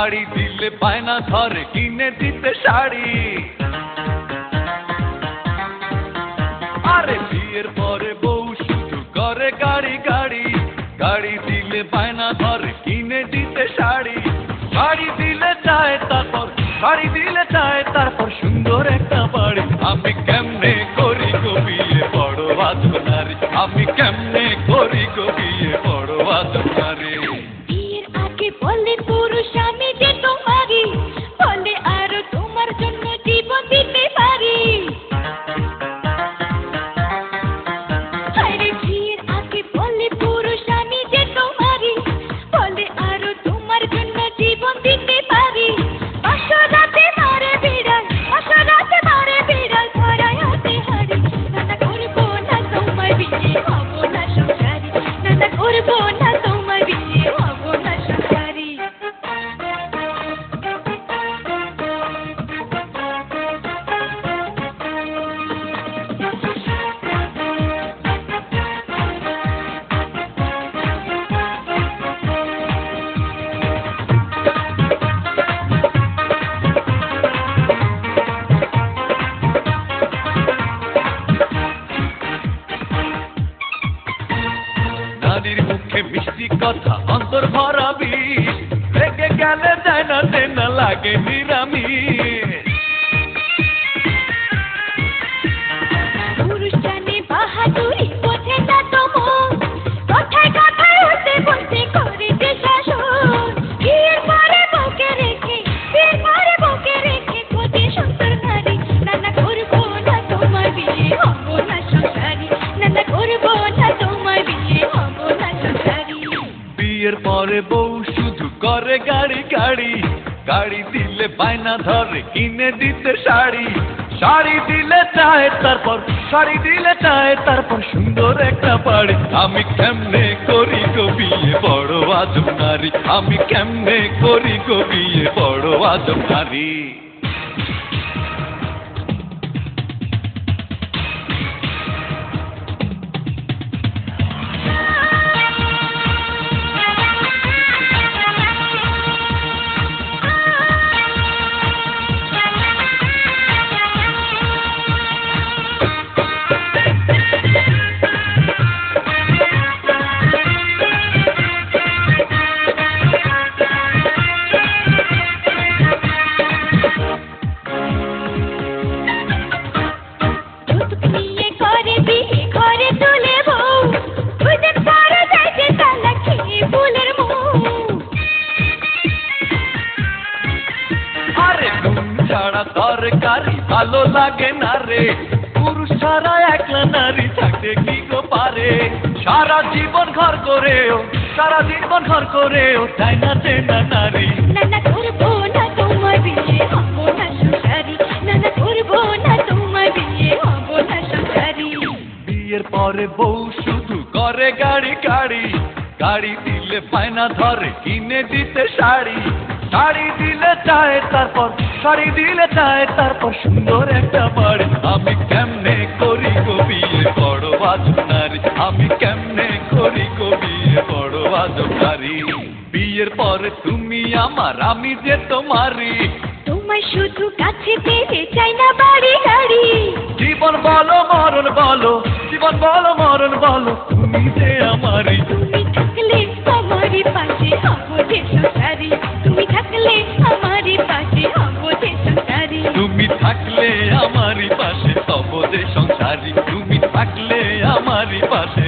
বাড়ি দিলে বায়না ধরে কিনে দিতে শাড়ি। আরে বিয়ের পরে বউ শুধু করে গাড়ি গাড়ি, গাড়ি দিলে বায়না ধরে কিনে দিতে শাড়ি। শাড়ি দিলে চায় তারপর, শাড়ি দিলে চায় তারপর সুন্দর একটা বাড়ি। আমি কেমনে করি গো বিয়ে বড় আজব নারী, আমি কেমনে করি গো বিয়ে বড় আজব নারী। বিয়ের আগে বলে পুরুষ আমি যে তোমারই, বলে আরো তোমার জন্য জীবন দিতে পারি। আরে বিয়ের আগে বলে পুরুষ আমি যে তোমারই, বলে আরো তোমার জন্য জীবন দিতে পারি। বাসরাতে মারে বিড়াল, বাসরাতে মারে বিড়াল, ধরায় হাতে হাড়ি। নানা করবো না তোমার বিয়ে, হবো না সংসারী। নানা করবো না তোমার বিয়ে, হবো না সংসারী। নারীর মুখে মিষ্টি কথা অন্তর ভরা বিষ, রেগে গেলে যায় না দেনা লাগে নিরামিষ। পুরুষ জানে বাহাদুরি, বোঝে না তো মন, কথায় কথায় উঠে বসে করে যে শাসন। বিয়ের পরে বউকে রেখে, বিয়ের পরে বউকে রেখে খোঁজে সুন্দর নারী। নানা করবো না তোমার বিয়ে, হবো না সংসারী। নানা করবো না তোমার বিয়ে, হবো না সংসারী। বিয়ের পরে বউ শুধু করে গাড়ি গাড়ি, গাড়ি দিলে বায়না ধরে কিনে দিতে শাড়ি। শাড়ি দিলে চায় তারপর, শাড়ি দিলে চায় তারপর সুন্দর একটা বাড়ি। আমি কেমনে করি গো বিয়ে বড় আজব নারী, আমি কেমনে করি গো বিয়ে বড় আজব নারী। যৌতুক নিয়ে করে বিয়ে, ঘরে তুলে বউ, দুদিন পরে যায় যে তালা খেয়ে ফুলের মুখ। আরে নুন ছাড়া তরকারি ভালো লাগে না রে, পুরুষ ছাড়া একলা নারী থাকতে কি গো পারে। সারা জীবন ঘর করেও, সারা জীবন ঘর করেও চায় না চেনা নারী। নানা করবো না তোমার বিয়ে, হবো না সংসারী। নানা করবো না তোমার বিয়ে, হবো না সংসারী। বিয়ের পরে বউ শুধু করে গাড়ি গাড়ি, গাড়ি দিলে বায়না ধরে কিনে দিতে শাড়ি। শাড়ি দিলে চায় তারপর, শাড়ি দিলে চায় তারপর সুন্দর একটা বাড়ি। আমি কেমনে করি গো বিয়ে বড় আজব নারী, আমি কেমনে করি গো বিয়ে বড় আজব নারী। বিয়ের পরে তুমি আমার, আমি যে তোমারই, তোমায় শুধু কাছে পেতে চাই না বাড়ি গাড়ি। জীবন বলো মরণ বলো, জীবন বলো মরণ বলো, তুমি যে আমারই। তুমি থাকলে আমারই পাশে, হবো যে সংসারী। তুমি থাকলে আমারই পাশে, হবো যে সংসারী। তুমি থাকলে আমারই পাশে হব যে সংসারী, তুমি থাকলে আমারই পাশে